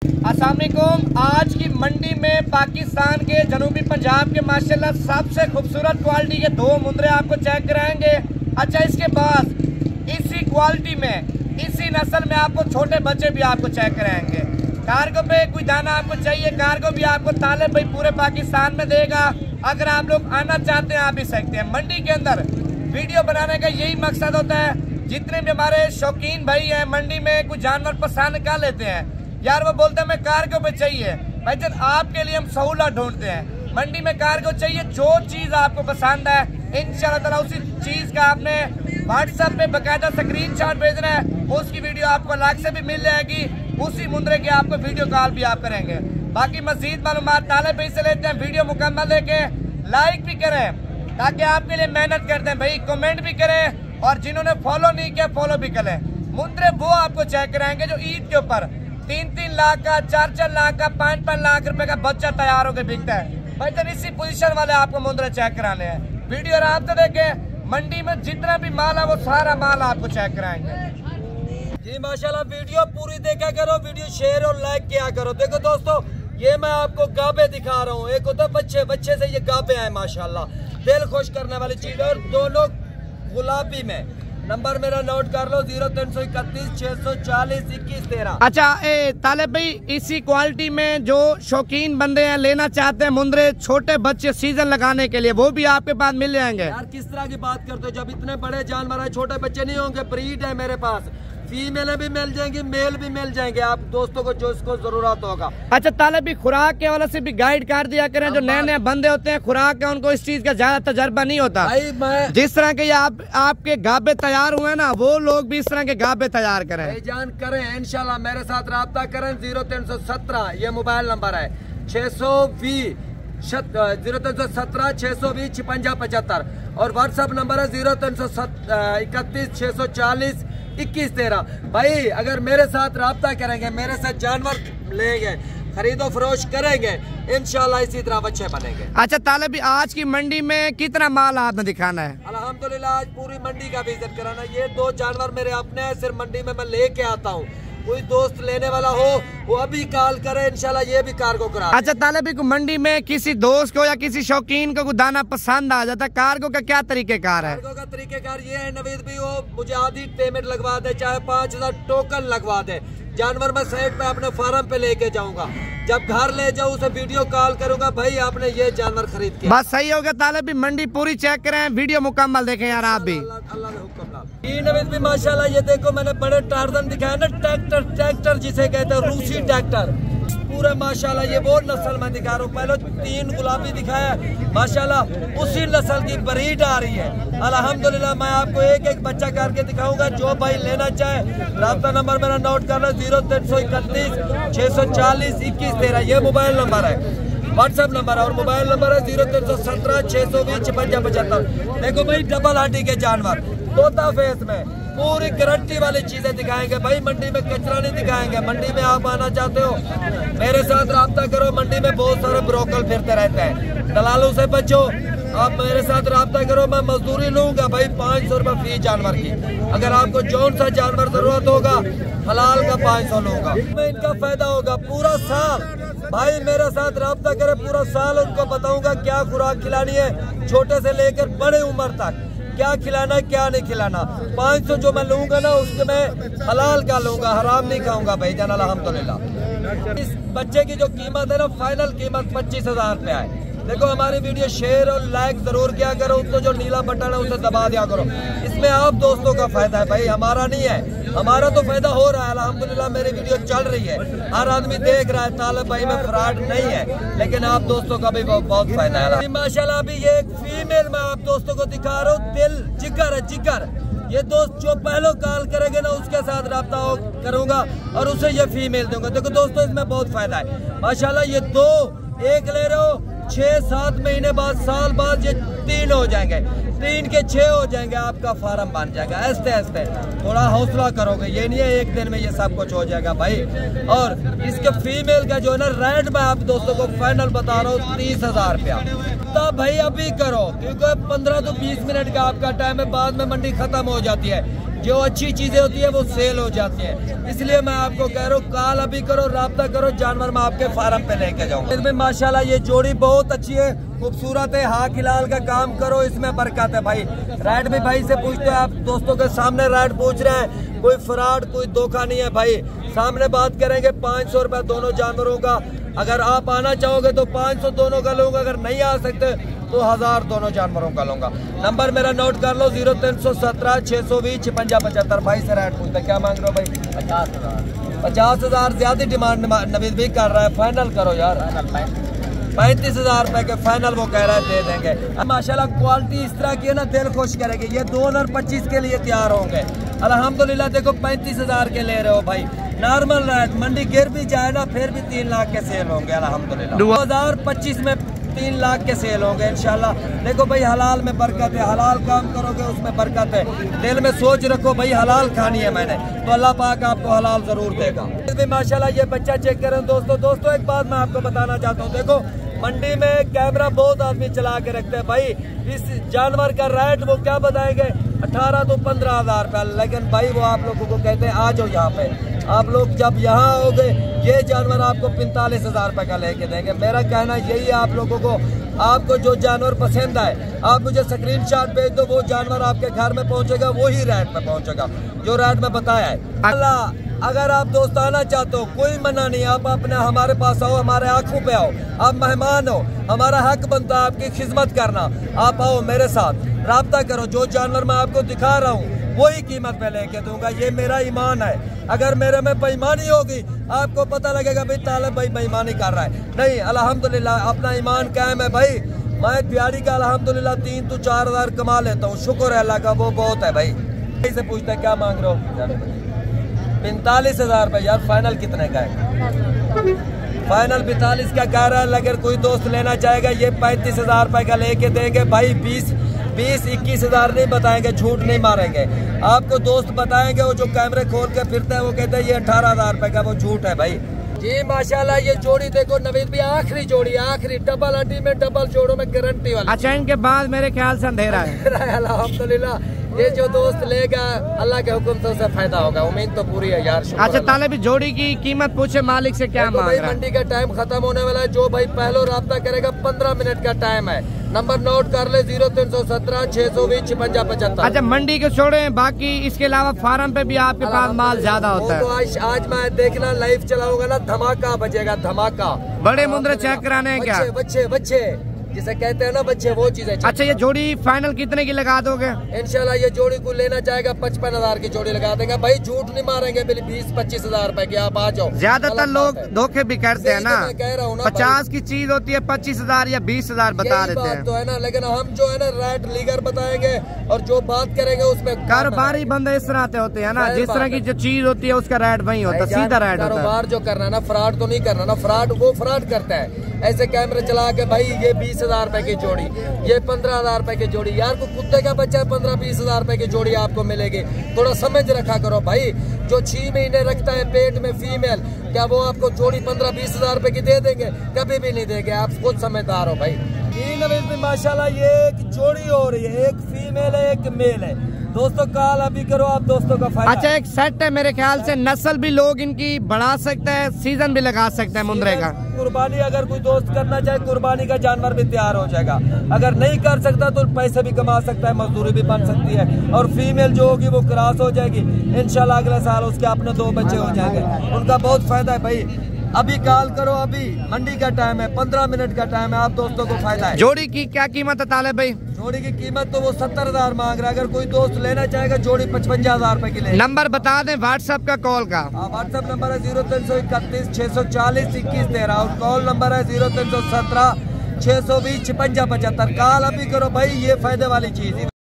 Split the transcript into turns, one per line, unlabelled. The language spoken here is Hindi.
अस्सलाम वालेकुम। आज की मंडी में पाकिस्तान के जनूबी पंजाब के माशाल्लाह सबसे खूबसूरत क्वालिटी के दो मुंदरे आपको चेक कराएंगे। अच्छा, इसके बाद इसी क्वालिटी में, इसी नस्ल में आपको छोटे बच्चे भी आपको चेक कराएंगे। कार्गो पे कोई दाना आपको चाहिए, कार्गो भी आपको तालिब भाई पूरे पाकिस्तान में देगा। अगर आप लोग आना चाहते हैं, आ भी सकते हैं। मंडी के अंदर वीडियो बनाने का यही मकसद होता है, जितने भी हमारे शौकीन भाई हैं मंडी में कुछ जानवर पसंद कर लेते हैं यार, वो बोलते हैं मैं कार्गो पे चाहिए। भाई जब आपके लिए हम सहूलत ढूंढते हैं, मंडी में कार्गो चाहिए, जो चीज़ आपको पसंद है इंशाल्लाह ताला उसी चीज़ का आपने व्हाट्सएप पे बाकायदा स्क्रीनशॉट भेजना है, उसकी वीडियो आपको अलग से भी मिल जाएगी। उसी मुंदरे की आपको वीडियो कॉल भी आप करेंगे। बाकी मजीद मालूमात तालिब भाई से लेते हैं। वीडियो मुकम्मल देखे, लाइक भी करें ताकि आपके लिए मेहनत करते हैं भाई, कमेंट भी करें, और जिन्होंने फॉलो नहीं किया फॉलो भी करें। मुंदरे वो आपको चेक कराएंगे जो ईद के ऊपर 3-3 लाख का, 4-4 लाख का, 5-5 लाख रुपए का बच्चा तैयार होकर बिकता है। भाई जब इसी पोजीशन वाले आपको मुंदरे चेक कराने हैं। वीडियो आराम से देखें। मंडी में जितना भी माल है वो सारा माल आपको चेक कराएंगे
जी। माशाल्लाह वीडियो पूरी देखा करो, वीडियो शेयर और लाइक किया करो। देखो दोस्तों, ये मैं आपको गाबे दिखा रहा हूँ। एक होता है बच्चे, बच्चे से ये गाबे हैं माशाल्लाह, दिल खुश करने वाली चीज। और दोनों गुलाबी में। नंबर मेरा नोट कर लो, 0331 640 21 13।
अच्छा तालिब भाई, इसी क्वालिटी में जो शौकीन बंदे हैं लेना चाहते हैं मुंदरे छोटे बच्चे सीजन लगाने के लिए, वो भी आपके पास मिल जाएंगे।
यार किस तरह की बात करते हो, जब इतने बड़े जानवर है, छोटे बच्चे नहीं होंगे। ब्रीड है मेरे पास, फीमेल भी मिल जाएंगी, मेल भी मिल जाएंगे, आप दोस्तों को जो इसको जरूरत होगा।
अच्छा तालिब भी खुराक के वाले से भी गाइड कर दिया करें। जो नए नए बंदे होते हैं, खुराक का उनको इस चीज का ज्यादा तजर्बा नहीं होता।
भाई मैं
जिस तरह के आपके गाबे तैयार हुए ना, वो लोग भी इस तरह के गाबे तैयार करें,
जान करें इंशाल्लाह। मेरे साथ राब्ता करें। 0317 ये मोबाइल नंबर है, 620 0317 620 56 75, और व्हाट्सएप नंबर है 0331 640 21 13। भाई अगर मेरे साथ राब्ता करेंगे, मेरे साथ जानवर लेंगे, खरीदो फरोश करेंगे, इंशाल्लाह इसी तरह बच्चे बनेंगे।
अच्छा तालिब, आज की मंडी में कितना माल आपने दिखाना है?
अल्हम्दुलिल्लाह आज पूरी मंडी का विजिट कराना। ये दो जानवर मेरे अपने हैं, सिर्फ मंडी में मैं लेके आता हूँ। कोई दोस्त लेने वाला हो वो अभी कॉल करे, इंशाल्लाह ये भी कार्गो करा।
अच्छा तालिब को मंडी में किसी दोस्त को या किसी शौकीन को दाना पसंद आ जाता, कार्गो का क्या तरीकेकार है?
कार्गो का तरीकेकार ये है नवीद भी, वो मुझे आधी पेमेंट लगवा दे, चाहे 5000 टोकन लगवा दे। जानवर मैं साइड पे अपने फार्म पे लेके जाऊंगा, जब घर ले जाऊँ उसे वीडियो कॉल करूंगा, भाई आपने ये जानवर खरीद के।
बस सही हो गया तालिब, मंडी पूरी चेक करें, वीडियो मुकम्मल देखें यार आप भी।
अल्लाह के हुक्म नाल। नवीद भी माशाल्लाह, ये देखो मैंने बड़े टार्जन दिखाया ना, ट्रैक्टर जिसे कहते हैं, रूसी ट्रैक्टर पूरा माशाल्लाह। ये वो नस्ल मैं दिखा रहा हूँ। पहले 3 गुलाबी दिखाया माशाल्लाह, उसी नस्ल की ब्रीड आ रही है अल्हम्दुलिल्लाह। मैं आपको एक एक बच्चा करके दिखाऊंगा। जो भाई लेना चाहे राब्ता नंबर मेरा नोट कर लो, 0331 640 21 13 ये मोबाइल नंबर है, व्हाट्सएप नंबर है, और मोबाइल नंबर है 0317 620 56 75। देखो भाई डबल हड्डी के जानवर, तोता फेस में पूरी गारंटी वाली चीजें दिखाएंगे भाई। मंडी में कचरा नहीं दिखाएंगे। मंडी में आप आना चाहते हो, मेरे साथ राब्ता करो। मंडी में बहुत सारे ब्रोकर फिरते रहते हैं, दलालों से बचो। आप मेरे साथ राब्ता करो, मैं मजदूरी लूंगा भाई 500 रुपये फी जानवर की। अगर आपको जौन सा जानवर जरूरत होगा, हलाल का 500 लूंगा, मैं इनका फायदा होगा पूरा साल। भाई मेरे साथ राब्ता करे, पूरा साल उनको बताऊंगा क्या खुराक खिलानी है, छोटे से लेकर बड़े उम्र तक क्या खिलाना क्या नहीं खिलाना। 500 जो मैं लूंगा ना, उसके मैं हलाल का लूंगा, हराम नहीं खाऊंगा भाई जान अल्हम्दुलिल्लाह। इस बच्चे की जो कीमत है ना, फाइनल कीमत 25,000 रुपया है। देखो हमारी वीडियो शेयर और लाइक जरूर किया करो, उसको जो नीला बटन है उसे दबा दिया करो। इसमें आप दोस्तों का फायदा है भाई, हमारा नहीं है। हमारा तो फायदा हो रहा है अल्हम्दुलिल्लाह, मेरी वीडियो चल रही है, हर आदमी देख रहा है। तालिब भाई में फ्रॉड नहीं है, लेकिन आप दोस्तों का भी बहुत फायदा है माशाल्लाह। अभी ये एक फीमेल मैं आप दोस्तों को दिखा रहा हूँ, दिल जिगर है जिगर। ये दोस्त जो पहले कॉल करेंगे ना, उसके साथ राब्ता करूंगा और उसे ये फीमेल दूंगा। देखो दोस्तों, इसमें बहुत फायदा है माशाल्लाह। ये 2 एक ले रहे हो, 6-7 महीने बाद, साल बाद ये 3 हो जाएंगे, 3 के 6 हो जाएंगे, आपका फार्म बन जाएगा। ऐसे ऐसे थोड़ा हौसला करोगे, ये नहीं है एक दिन में ये सब कुछ हो जाएगा भाई। और इसके फीमेल का जो है ना रेड, मैं आप दोस्तों को फाइनल बता रहा हूँ 30,000 रुपया। तब भाई अभी करो, क्योंकि 15 to 20 मिनट का आपका टाइम है, बाद में मंडी खत्म हो जाती है। जो अच्छी चीजें होती है वो सेल हो जाती है। इसलिए मैं आपको कह रहा हूँ कॉल अभी करो, राब्ता करो, जानवर मैं आपके फार्म पे लेके जाऊँ। इसमें माशाल्लाह ये जोड़ी बहुत अच्छी है, खूबसूरत है। हाँ खिलाल का काम करो, इसमें बरकत है भाई। रेट भी भाई से पूछते हैं, आप दोस्तों के सामने रेट पूछ रहे हैं, कोई फ्रॉड कोई धोखा नहीं है भाई। सामने बात करेंगे 500 रुपए दोनों जानवरों का। अगर आप आना चाहोगे तो 500 दोनों का लूंगा, अगर नहीं आ सकते तो 1000 दोनों जानवरों का लूंगा। नंबर मेरा नोट कर लो 0317 620 56 75। भाई से रेट पूछते क्या मांग रहे हो भाई? 50,000 ज्यादा डिमांड नवीद भी कर रहा है, फाइनल करो यार। 35,000 रुपए के फाइनल वो कह रहा है, दे देंगे। माशाल्लाह क्वालिटी इस तरह की है ना, दिल खुश करेगी। ये 2025 के लिए तैयार होंगे अल्हम्दुलिल्लाह। देखो 35,000 के ले रहे हो भाई, नॉर्मल रेट। मंडी गिर भी जाए ना फिर भी 3 लाख के सेल होंगे अल्हम्दुलिल्लाह। 2025 में 3 लाख के सेल होंगे इंशाल्लाह। देखो भाई हलाल में बरकत है, हलाल काम करोगे उसमें बरकत है। दिल में सोच रखो भाई हलाल खानी है मैंने, तो अल्लाह पाक आपको हलाल जरूर देगा। माशाल्लाह ये बच्चा चेक करें दोस्तों। एक बात मैं आपको बताना चाहता हूँ, देखो मंडी में कैमरा बहुत आदमी चला के रखते हैं भाई। इस जानवर का रेट वो क्या बताएंगे, 18 तो 15,000 रुपया। लेकिन भाई वो आप लोगों को कहते हैं आ जाओ यहाँ पे। आप लोग जब यहाँ आओगे ये जानवर आपको 45,000 रुपए का लेके देंगे। मेरा कहना यही है आप लोगों को, आपको जो जानवर पसंद आए आप मुझे स्क्रीनशॉट भेज दो, वो जानवर आपके घर में पहुंचेगा, वही रेट में पहुंचेगा जो रेट में बताया है। अल्लाह अगर आप दोस्त आना चाहते हो कोई मना नहीं, आप अपने हमारे पास आओ, हमारे आंखों पे आओ, आप मेहमान हो, हमारा हक बनता है आपकी खिदमत करना। आप आओ मेरे साथ, राब्ता करो, जो जानवर मैं आपको दिखा रहा हूँ वही कीमत पे लेके दूंगा। ये मेरा ईमान है। अगर मेरे में बेईमानी होगी आपको पता लगेगा भाई तालिब भाई बेईमानी कर रहा है। नहीं अल्हम्दुलिल्लाह अपना ईमान कायम है भाई। मैं दिहाड़ी का अल्हम्दुलिल्लाह 3 तो 4,000 कमा लेता हूँ, शुक्र है अल्लाह का, वो बहुत है भाई। से पूछते हैं क्या मांग रहे हो? 45,000 रुपये यार। फाइनल कितने का है? फाइनल 45 का कह रहा है। अगर कोई दोस्त लेना चाहेगा ये 35,000 रुपये का लेके देंगे भाई। 20-21,000 नहीं बताएंगे, झूठ नहीं मारेंगे। आपको दोस्त बताएंगे, वो जो कैमरे खोल के फिरते हैं वो कहते हैं ये 18,000 रुपये का, वो झूठ है भाई। जी माशाल्लाह ये जोड़ी देखो नवीद भी, आखिरी जोड़ी, आखिरी डबल हड्डी में डबल जोड़ों में गारंटी वाली।
अच्छा इनके बाद मेरे ख्याल से अंधेरा है।
अल्हम्दुलिल्लाह ये जो दोस्त लेगा अल्लाह के हुक्म से उसे फायदा होगा, उम्मीद तो पूरी है यार।
अच्छा ताले भी जोड़ी की कीमत पूछे मालिक से क्या मांग रहा है?
मंडी का टाइम खत्म होने वाला है, जो भाई पहले राब्ता करेगा 15 मिनट का टाइम है। नंबर नोट कर ले 0317 620 56 75। अच्छा
मंडी के छोड़े बाकी इसके अलावा फार्म पे भी आपके पास माल ज्यादा होता है?
तो आज मैं देखना लाइव चलाऊंगा ना, धमाका बजेगा, धमाका।
बड़े मुंद्रे चेक कराने हैं क्या?
बच्चे जिसे कहते हैं ना बच्चे, वो चीजें।
अच्छा ये जोड़ी फाइनल कितने की लगा दोगे?
इंशाल्लाह ये जोड़ी को लेना चाहेगा 55,000 की जोड़ी लगा देंगे भाई, झूठ नहीं मारेंगे। 20-25,000 रुपए की आप आ जाओ।
ज्यादातर लोग धोखे भी करते हैं ना,
कह रहा हूँ ना
50 की चीज होती है 25,000 या 20,000 बता देते हैं।
तो है ना, लेकिन हम जो है ना रेट लीगर बताएंगे और जो बात करेंगे उसमें।
कारोबारी बंदे इस तरह होते हैं ना, जिस तरह की जो चीज होती है उसका रेट वही होता है, सीधा रेट।
कारोबार जो करना है ना, फ्रॉड तो नहीं करना ना, फ्रॉड वो फ्रॉड करता है। ऐसे कैमरे चला के भाई ये 20,000 रुपए की जोड़ी, ये 15,000 रुपए की जोड़ी। यार को कुत्ते का बच्चा 15-20,000 रुपए की जोड़ी आपको मिलेगी। थोड़ा समझ रखा करो भाई। जो 6 महीने रखता है पेट में फीमेल, क्या वो आपको जोड़ी 15-20,000 रुपए की दे देंगे? कभी भी नहीं देंगे। आप खुद समझदार हो भाई। माशाल्लाह ये एक जोड़ी हो रही है, एक फीमेल है एक मेल है। दोस्तों कॉल अभी करो, आप दोस्तों का फायदा।
अच्छा एक सेट है मेरे ख्याल से, नस्ल भी लोग इनकी बढ़ा सकते हैं, सीजन भी लगा सकते हैं मुंद्रे का।
कुर्बानी अगर कोई दोस्त करना चाहे, कुर्बानी का जानवर भी तैयार हो जाएगा। अगर नहीं कर सकता तो पैसे भी कमा सकता है, मजदूरी भी बन सकती है। और फीमेल जो होगी वो क्रॉस हो जाएगी इंशाल्लाह, अगले साल उसके अपने 2 बच्चे हो जाएंगे। उनका बहुत फायदा है भाई। अभी कॉल करो, अभी मंडी का टाइम है, 15 मिनट का टाइम है, आप दोस्तों को फायदा है।
जोड़ी की क्या कीमत है ताले भाई?
जोड़ी की कीमत तो वो 70,000 मांग रहा है। अगर कोई दोस्त लेना चाहेगा जोड़ी 55,000 रुपए की ले।
नंबर बता दें व्हाट्सएप का, कॉल का।
व्हाट्सएप नंबर है 0331 640 21 13 और कॉल नंबर है 0317 620 56 75। कॉल अभी करो भाई, ये फायदे वाली चीज है।